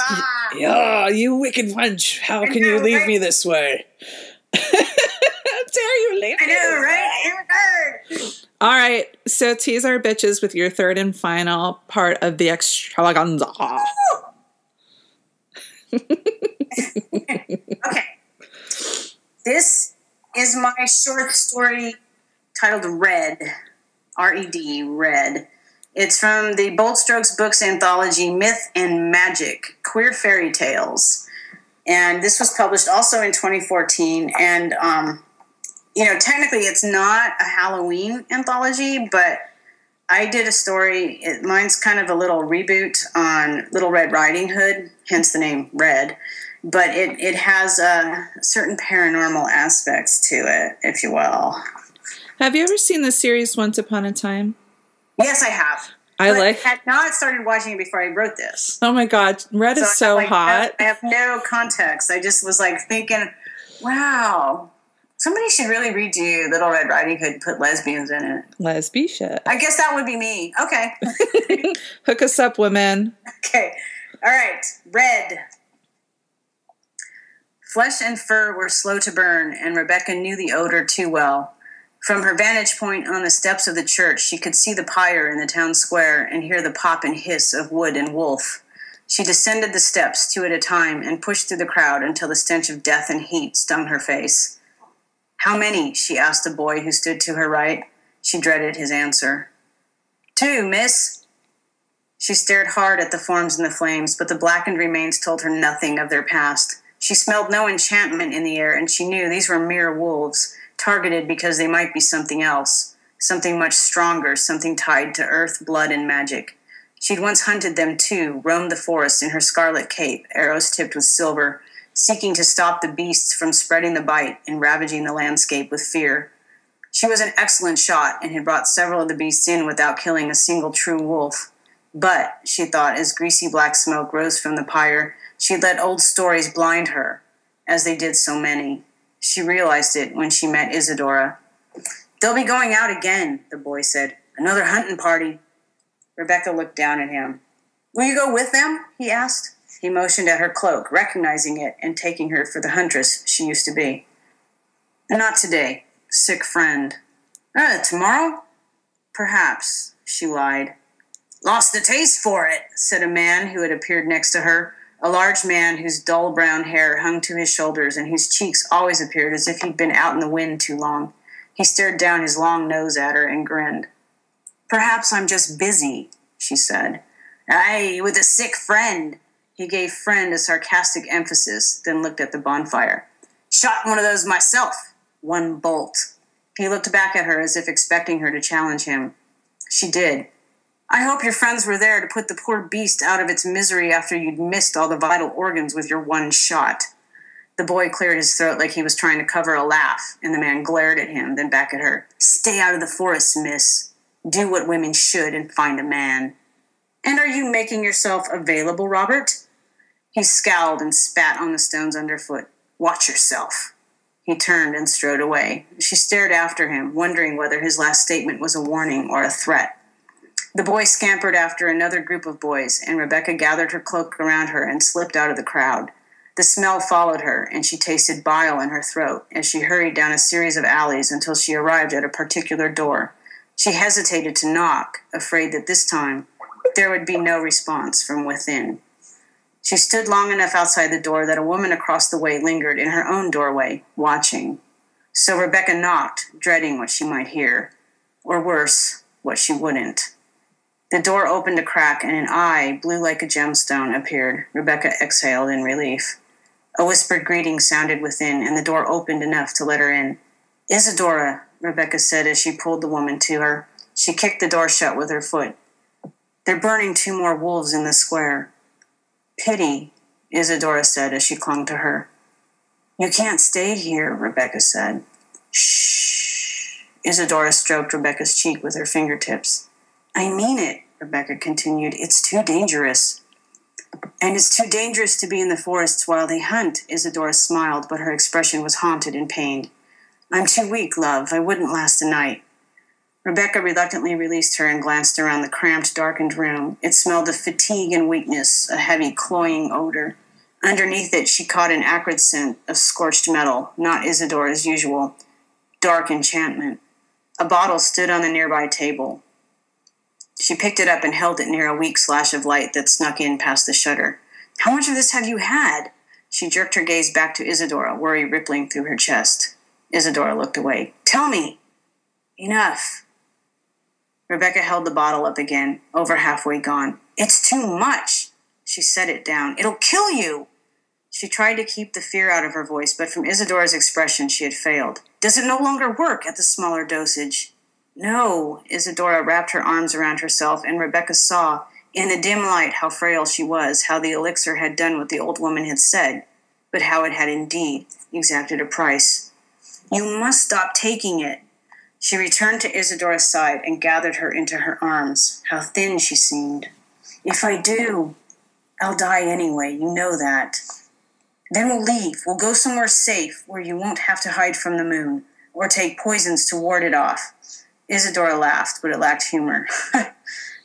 Yeah, you wicked wench. How can you leave me this way? How dare you leave me? I know, right? All right, so tease our bitches with your third and final part of the extravaganza. Okay. This is my short story titled Red. R-E-D, Red. It's from the Bold Strokes Books anthology, Myth and Magic, Queer Fairy Tales. And this was published also in 2014. And, technically it's not a Halloween anthology, but I did a story. Mine's kind of a little reboot on Little Red Riding Hood, hence the name Red. But it has certain paranormal aspects to it, if you will. Have you ever seen the series Once Upon a Time? Yes, I have. I had not started watching it before I wrote this. Oh my God, Red is so hot. I have no context. I just was thinking, wow, somebody should really redo Little Red Riding Hood and put lesbians in it. Lesbian shit. I guess that would be me. Okay. Hook us up, women. Okay. All right. Red. Flesh and fur were slow to burn, and Rebecca knew the odor too well. From her vantage point on the steps of the church, she could see the pyre in the town square and hear the pop and hiss of wood and wolf. She descended the steps, 2 at a time, and pushed through the crowd until the stench of death and heat stung her face. "How many?" she asked a boy who stood to her right. She dreaded his answer. "2, miss." She stared hard at the forms in the flames, but the blackened remains told her nothing of their past. She smelled no enchantment in the air, and she knew these were mere wolves, targeted because they might be something else, something much stronger, something tied to earth, blood, and magic. She'd once hunted them too, roamed the forest in her scarlet cape, arrows tipped with silver, seeking to stop the beasts from spreading the bite and ravaging the landscape with fear. She was an excellent shot and had brought several of the beasts in without killing a single true wolf. But, she thought, as greasy black smoke rose from the pyre, she'd let old stories blind her, as they did so many. She realized it when she met Isadora. "They'll be going out again," the boy said. "Another hunting party." Rebecca looked down at him. "Will you go with them?" he asked. He motioned at her cloak, recognizing it and taking her for the huntress she used to be. "Not today. Sick friend." "Tomorrow?" "Perhaps," she lied. "Lost the taste for it," said a man who had appeared next to her, a large man whose dull brown hair hung to his shoulders and whose cheeks always appeared as if he'd been out in the wind too long. He stared down his long nose at her and grinned. "Perhaps I'm just busy," she said. "Aye, with a sick friend." He gave friend a sarcastic emphasis, then looked at the bonfire. "Shot one of those myself. One bolt." He looked back at her as if expecting her to challenge him. She did. "I hope your friends were there to put the poor beast out of its misery after you'd missed all the vital organs with your one shot." The boy cleared his throat like he was trying to cover a laugh, and the man glared at him, then back at her. "Stay out of the forest, miss. Do what women should and find a man." "And are you making yourself available, Robert?" He scowled and spat on the stones underfoot. "Watch yourself." He turned and strode away. She stared after him, wondering whether his last statement was a warning or a threat. The boy scampered after another group of boys, and Rebecca gathered her cloak around her and slipped out of the crowd. The smell followed her, and she tasted bile in her throat as she hurried down a series of alleys until she arrived at a particular door. She hesitated to knock, afraid that this time there would be no response from within. She stood long enough outside the door that a woman across the way lingered in her own doorway, watching. So Rebecca knocked, dreading what she might hear. Or worse, what she wouldn't. The door opened a crack, and an eye, blue like a gemstone, appeared. Rebecca exhaled in relief. A whispered greeting sounded within, and the door opened enough to let her in. "Isadora," Rebecca said as she pulled the woman to her. She kicked the door shut with her foot. "They're burning 2 more wolves in the square." "Pity," Isadora said as she clung to her. "You can't stay here," Rebecca said. "Shh." Isadora stroked Rebecca's cheek with her fingertips. "I mean it," Rebecca continued. "It's too dangerous." "And it's too dangerous to be in the forests while they hunt," Isadora smiled, but her expression was haunted and pained. "I'm too weak, love. I wouldn't last a night." Rebecca reluctantly released her and glanced around the cramped, darkened room. It smelled of fatigue and weakness, a heavy, cloying odor. Underneath it, she caught an acrid scent of scorched metal, not Isadora's usual. Dark enchantment. A bottle stood on the nearby table. She picked it up and held it near a weak slash of light that snuck in past the shutter. "How much of this have you had?" She jerked her gaze back to Isadora, worry rippling through her chest. Isadora looked away. "Tell me!" "Enough." Rebecca held the bottle up again, over halfway gone. "It's too much." She set it down. "It'll kill you." She tried to keep the fear out of her voice, but from Isadora's expression she had failed. "Does it no longer work at the smaller dosage?" "No." Isadora wrapped her arms around herself, and Rebecca saw, in the dim light, how frail she was, how the elixir had done what the old woman had said, but how it had indeed exacted a price. "You must stop taking it." She returned to Isadora's side and gathered her into her arms. How thin she seemed. "If I do, I'll die anyway, you know that. Then we'll leave. We'll go somewhere safe where you won't have to hide from the moon, or take poisons to ward it off." Isadora laughed, but it lacked humor.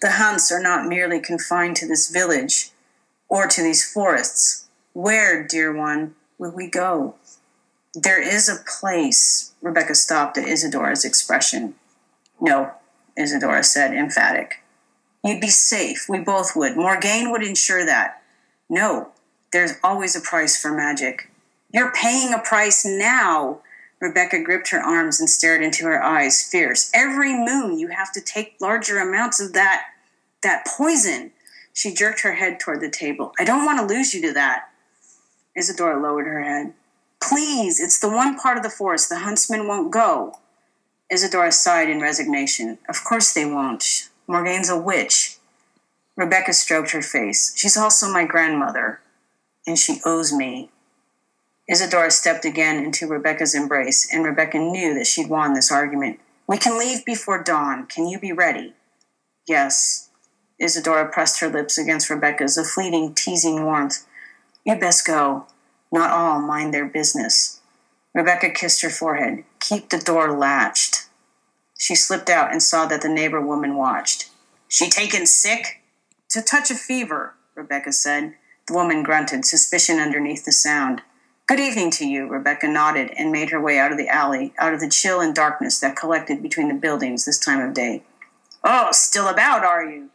"The hunts are not merely confined to this village, or to these forests. Where, dear one, will we go?" "There is a place." Rebecca stopped at Isadora's expression. "No," Isadora said, emphatic. "You'd be safe. We both would. Morgaine would ensure that." "No, there's always a price for magic." "You're paying a price now." Rebecca gripped her arms and stared into her eyes, fierce. "Every moon you have to take larger amounts of that poison." She jerked her head toward the table. "I don't want to lose you to that." Isadora lowered her head. Please, it's the one part of the forest the huntsmen won't go. Isadora sighed in resignation. Of course they won't. Morgana's a witch. Rebecca stroked her face. She's also my grandmother, and she owes me. Isadora stepped again into Rebecca's embrace, and Rebecca knew that she'd won this argument. We can leave before dawn. Can you be ready? Yes. Isadora pressed her lips against Rebecca's, a fleeting, teasing warmth. You'd best go. Not all mind their business. Rebecca kissed her forehead. Keep the door latched. She slipped out and saw that the neighbor woman watched. She taken sick? To touch a fever, Rebecca said. The woman grunted, suspicion underneath the sound. Good evening to you, Rebecca nodded and made her way out of the alley, out of the chill and darkness that collected between the buildings this time of day. Oh, still about, are you?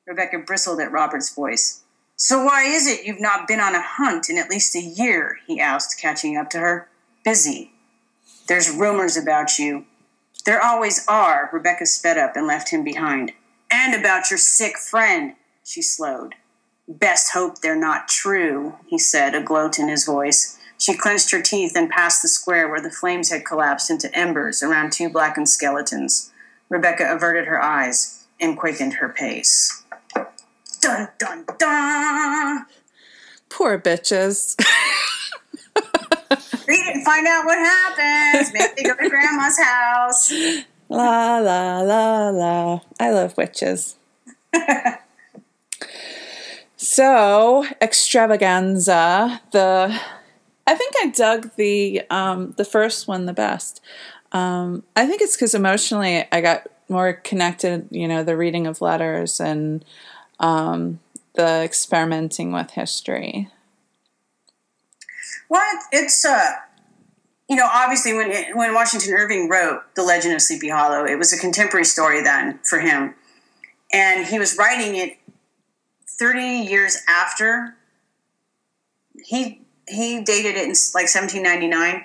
Rebecca bristled at Robert's voice. So why is it you've not been on a hunt in at least a year? He asked, catching up to her. Busy. There's rumors about you. There always are. Rebecca sped up and left him behind. And about your sick friend. She slowed. Best hope they're not true, he said, a gloat in his voice. She clenched her teeth and passed the square where the flames had collapsed into embers around two blackened skeletons. Rebecca averted her eyes and quickened her pace. Dun, dun, dun! Poor bitches. Read it and find out what happens. Maybe they go to Grandma's house. La, la, la, la. I love witches. So, Extravaganza, I think I dug the first one the best. I think it's because emotionally I got more connected, the reading of letters and the experimenting with history. Well, it's obviously when Washington Irving wrote The Legend of Sleepy Hollow, it was a contemporary story then for him, and he was writing it 30 years after. He dated it in like 1799,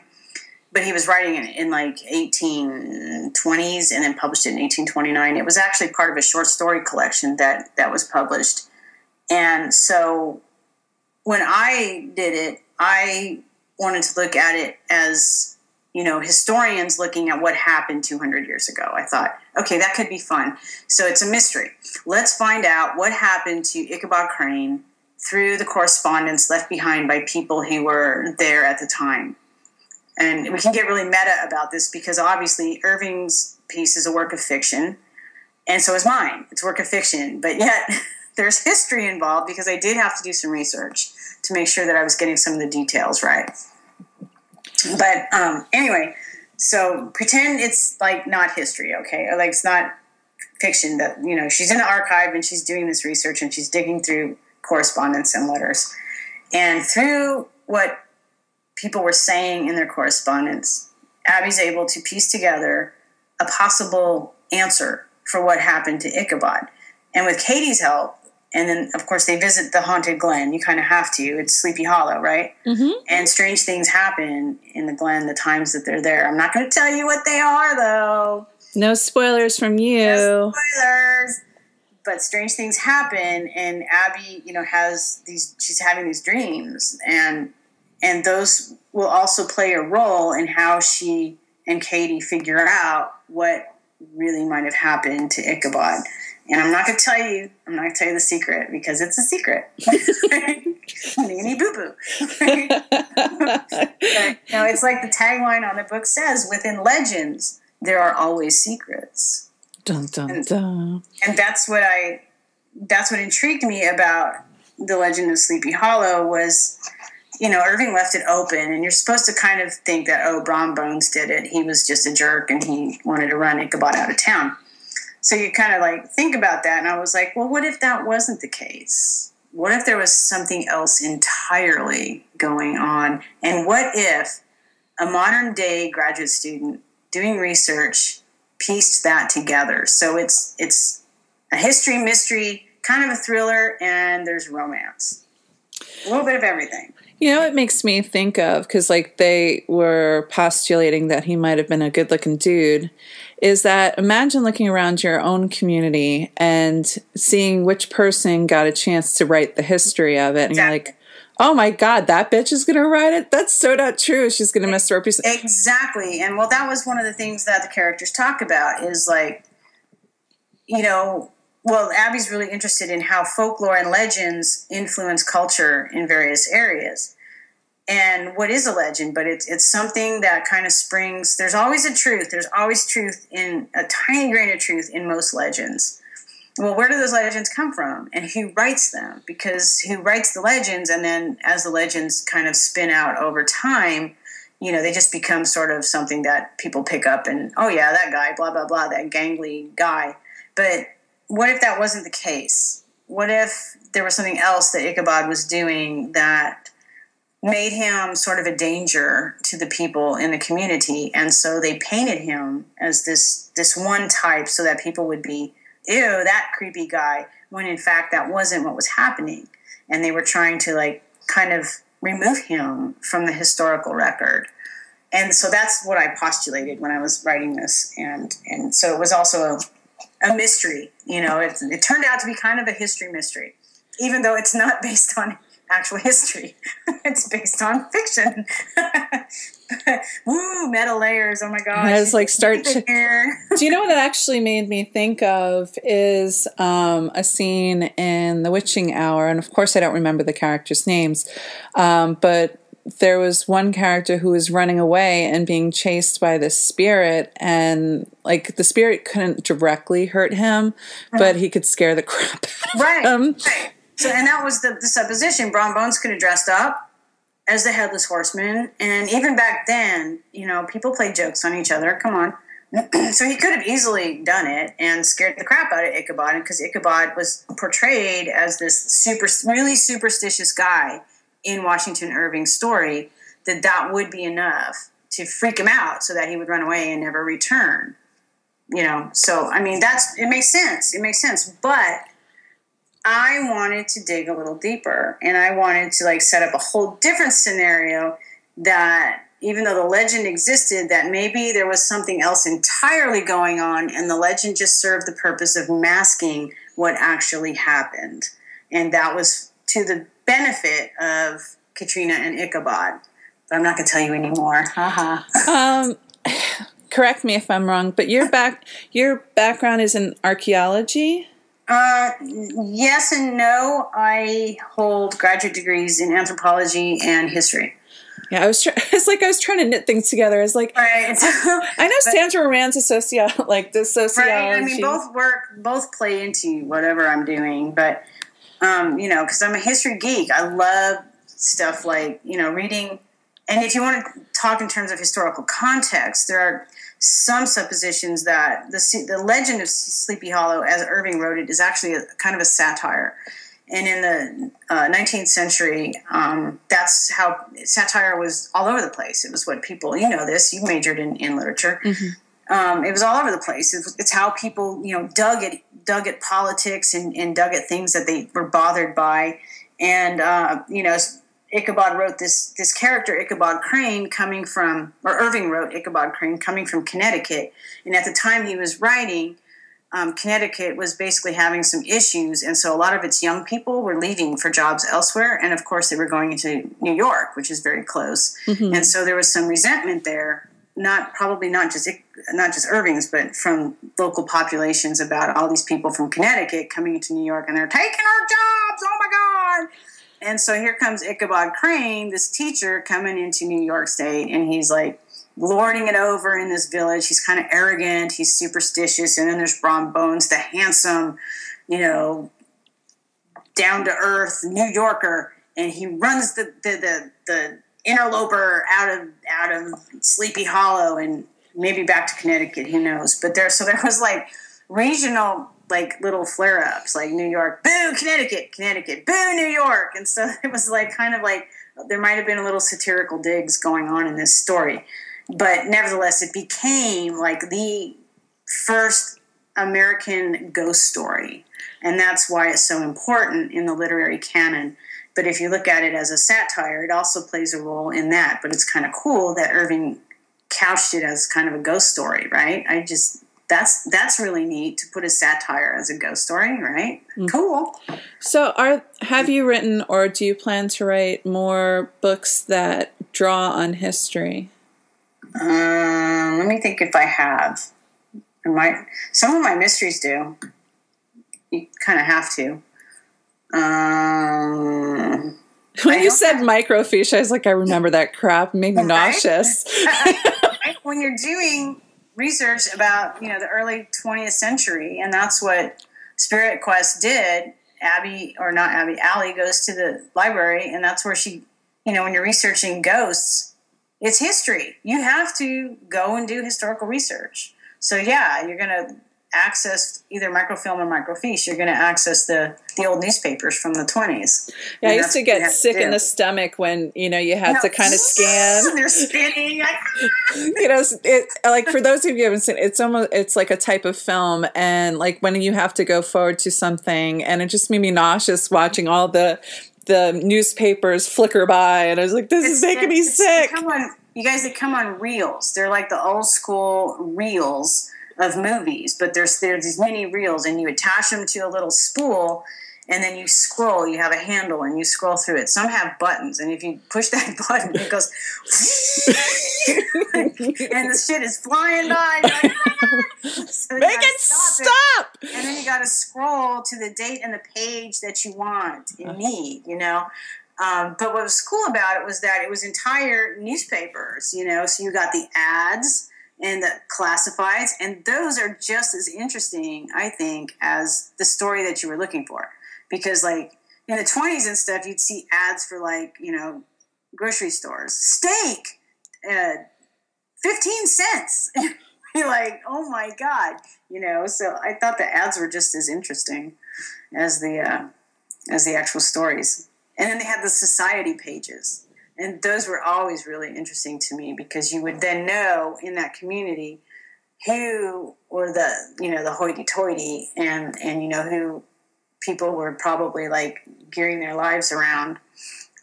but he was writing it in like 1820s and then published it in 1829. It was actually part of a short story collection that was published. And so when I did it, I wanted to look at it as, historians looking at what happened 200 years ago. I thought, okay, that could be fun. So it's a mystery. Let's find out what happened to Ichabod Crane through the correspondence left behind by people who were there at the time. And we can get really meta about this because obviously Irving's piece is a work of fiction, and so is mine. It's a work of fiction, but yet there's history involved because I did have to do some research to make sure that I was getting some of the details right. But anyway, so pretend it's like not history, okay? Or like it's not fiction that, she's in the archive and she's doing this research and she's digging through correspondence and letters. And through what people were saying in their correspondence, Abby's able to piece together a possible answer for what happened to Ichabod. And with Katie's help, and then, of course, they visit the haunted glen. You kind of have to. It's Sleepy Hollow, right? Mm-hmm. And strange things happen in the glen the times that they're there. I'm not going to tell you what they are, though. No spoilers from you. No spoilers. But strange things happen, and Abby, she's having these dreams, and those will also play a role in how she and Katie figure out what really might have happened to Ichabod. And I'm not going to tell you the secret because it's a secret. Nanny boo boo. It's like the tagline on the book says, within legends, there are always secrets. Dun, dun, dun. And that's what intrigued me about The Legend of Sleepy Hollow was, Irving left it open, and you're supposed to kind of think that, Brom Bones did it. He was just a jerk, and he wanted to run Ichabod out of town. So you kind of like think about that, and I was like, well, what if that wasn't the case? What if there was something else entirely going on? And what if a modern day graduate student doing research pieced that together? So it's a history, mystery, kind of a thriller, and there's romance. A little bit of everything. It makes me think of, because they were postulating that he might have been a good-looking dude, is that imagine looking around your own community and seeing which person got a chance to write the history of it. And You're like, Oh my God, that bitch is going to write it? That's so not true. She's going to mess her up. Exactly. And well, that was one of the things that the characters talk about is like, well, Abby's really interested in how folklore and legends influence culture in various areas. And what is a legend? But it's something that kind of springs. There's always a truth. There's always truth in a tiny grain of truth in most legends. Well, where do those legends come from? And who writes them? Because who writes the legends, and then as the legends kind of spin out over time, they just become sort of something that people pick up and, oh yeah, that guy, blah, blah, blah, that gangly guy. But what if that wasn't the case? What if there was something else that Ichabod was doing that made him sort of a danger to the people in the community? And so they painted him as this one type so that people would be, ew, that creepy guy, when in fact that wasn't what was happening. And they were trying to like kind of remove him from the historical record. And so that's what I postulated when I was writing this. And so it was also a mystery. It turned out to be kind of a history mystery, even though it's not based on actual history. It's based on fiction. Woo, meta layers. Oh my gosh. I was like, do you know what it actually made me think of is a scene in The Witching Hour. And of course I don't remember the characters' names. But there was one character who was running away and being chased by this spirit, and like the spirit couldn't directly hurt him, but he could scare the crap out of him. Right. So, and that was the supposition. Bron Bones could have dressed up as the Headless Horseman. And even back then, people played jokes on each other. Come on. So he could have easily done it and scared the crap out of Ichabod, because Ichabod was portrayed as this really superstitious guy in Washington Irving's story, that would be enough to freak him out so that he would run away and never return. So, I mean, it makes sense. It makes sense. But I wanted to dig a little deeper, and I wanted to like set up a whole different scenario that even though the legend existed, that maybe there was something else entirely going on, and the legend just served the purpose of masking what actually happened. And that was to the benefit of Katrina and Ichabod. But I'm not going to tell you anymore. Correct me if I'm wrong, but your background is in archaeology? Yes and no. I hold graduate degrees in anthropology and history. Yeah, it's like I was trying to knit things together. It's like, right. I know Sandra Rand's sociology. Right. I mean, both play into whatever I'm doing, but because I'm a history geek, I love stuff like reading. And if you want to talk in terms of historical context, there are some suppositions that the legend of Sleepy Hollow, as Irving wrote it, is actually kind of a satire. And in the 19th century, that's how satire was all over the place. It was what people, you majored in literature. Mm-hmm. It was all over the place. It's how people, dug at politics and dug at things that they were bothered by. And, Ichabod wrote this character, Ichabod Crane, Irving wrote Ichabod Crane coming from Connecticut. And at the time he was writing, Connecticut was basically having some issues, and so a lot of its young people were leaving for jobs elsewhere, and of course they were going into New York, which is very close. Mm-hmm. And so there was some resentment there, not just Irving's, but from local populations about all these people from Connecticut coming into New York, and they're taking our jobs, oh my God! And so here comes Ichabod Crane, this teacher coming into New York State, and he's like lording it over in this village. He's kind of arrogant. He's superstitious. And then there's Bron Bones, the handsome, down-to-earth New Yorker. And he runs the interloper out of Sleepy Hollow and maybe back to Connecticut. Who knows? But there was like regional like little flare-ups, like New York, boo, Connecticut, boo, New York. And so it was like kind of like there might have been a little satirical digs going on in this story. But nevertheless, it became like the first American ghost story. And that's why it's so important in the literary canon. But if you look at it as a satire, it also plays a role in that. But it's kind of cool that Irving couched it as kind of a ghost story, right? that's really neat to put a satire as a ghost story, right? Mm-hmm. Cool. So have you written or do you plan to write more books that draw on history? Let me think if I have. Some of my mysteries do. You kind of have to. When you said microfiche, I was like, I remember that crap. It made me nauseous. When you're doing research about, the early 20th century, and that's what Spirit Quest did. Allie goes to the library, and that's where she, when you're researching ghosts, it's history. You have to go and do historical research. So yeah, you're going to access either microfilm or microfiche. You're going to access the old newspapers from the 20s. Yeah, I used to get sick in the stomach when, you had to kind of scan. They're spinning. Like for those of you who haven't seen it, it's like a type of film. And like when you have to go forward to something, and it just made me nauseous watching all the newspapers flicker by. And I was like, this is making me sick. They come on reels. They're like the old school reels of movies, but there's these mini reels, and you attach them to a little spool, and then you scroll. You have a handle, and you scroll through it. Some have buttons, and if you push that button, it goes, and the shit is flying by. You're like, so make it stop! And then you got to scroll to the date and the page that you want and need. But what was cool about it was that it was entire newspapers. So you got the ads and the classifieds, and those are just as interesting, I think, as the story that you were looking for. Because, like, in the 20s and stuff, you'd see ads for, like, grocery stores. Steak, 15 cents. You're like, oh, my God. So I thought the ads were just as interesting as the actual stories. And then they had the society pages. And those were always really interesting to me because you would then know in that community who were the hoity-toity and who people were probably like gearing their lives around.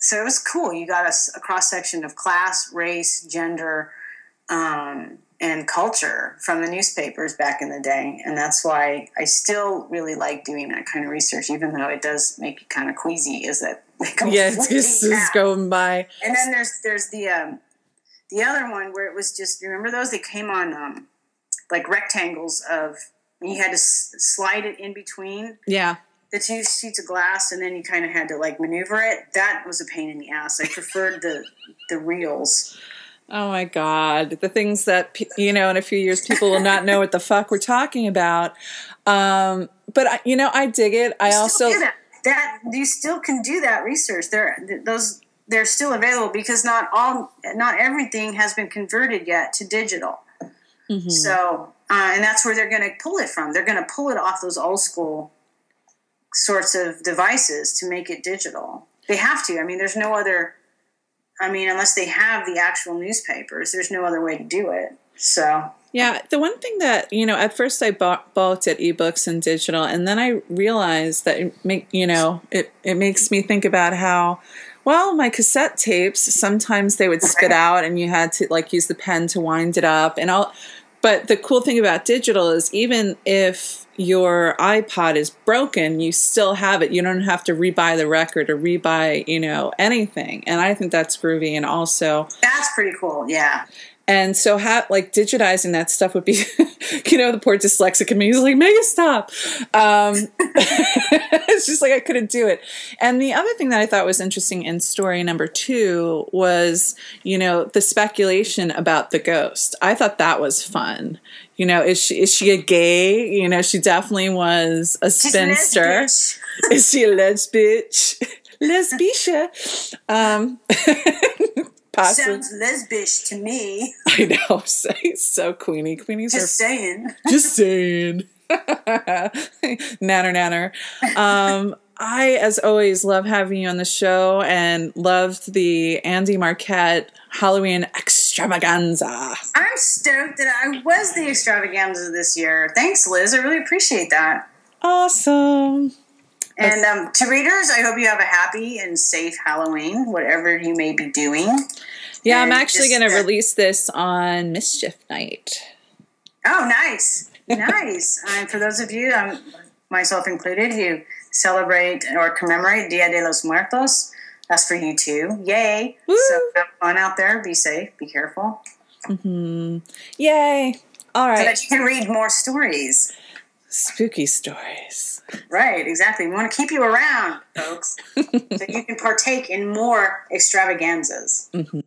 So it was cool. You got a cross-section of class, race, gender, and culture from the newspapers back in the day. And that's why I still really like doing that kind of research, even though it does make you kind of queasy, is that this is going by. And then there's the other one where it was just, remember those? They came on like rectangles of, you had to slide it in between the two sheets of glass, and then you kind of had to like maneuver it. That was a pain in the ass. I preferred the reels. Oh my God. The things that, in a few years people will not know what the fuck we're talking about. But I dig it. I also... That you still can do that research. They're still available because not everything has been converted yet to digital. Mm-hmm. So and that's where they're going to pull it from. They're going to pull it off those old school sorts of devices to make it digital. They have to. I mean, there's no other. I mean, unless they have the actual newspapers, there's no other way to do it. So. Yeah, the one thing that, at first I balked at ebooks and digital, and then I realized that it makes me think about how, well, my cassette tapes, sometimes they would spit out and you had to like use the pen to wind it up and all. But the cool thing about digital is even if your iPod is broken, you still have it. You don't have to rebuy the record or rebuy, anything. And I think that's groovy. And also, that's pretty cool. Yeah. And so digitizing that stuff would be, the poor dyslexic in me is like, make it stop. It's just like I couldn't do it. And the other thing that I thought was interesting in story number 2 was, the speculation about the ghost. I thought that was fun. Is she a gay? She definitely was a spinster. Is she a lesbish? Lesbicha. Sounds lesbish to me. I know. So Queenie. Queenies just saying. Just saying. Nanner. I, as always, love having you on the show and loved the Andi Marquette Halloween Extravaganza. I'm stoked that I was the Extravaganza this year. Thanks, Liz. I really appreciate that. Awesome. And to readers, I hope you have a happy and safe Halloween, whatever you may be doing. Yeah, I'm actually going to release this on Mischief Night. Oh, nice. Nice. And for those of you, myself included, who celebrate or commemorate Dia de los Muertos, that's for you too. Yay. Woo. So have fun out there. Be safe. Be careful. Mm-hmm. Yay. All right. So that you can read more stories. Spooky stories. Right, exactly. We want to keep you around, folks, so you can partake in more extravaganzas. Mm-hmm.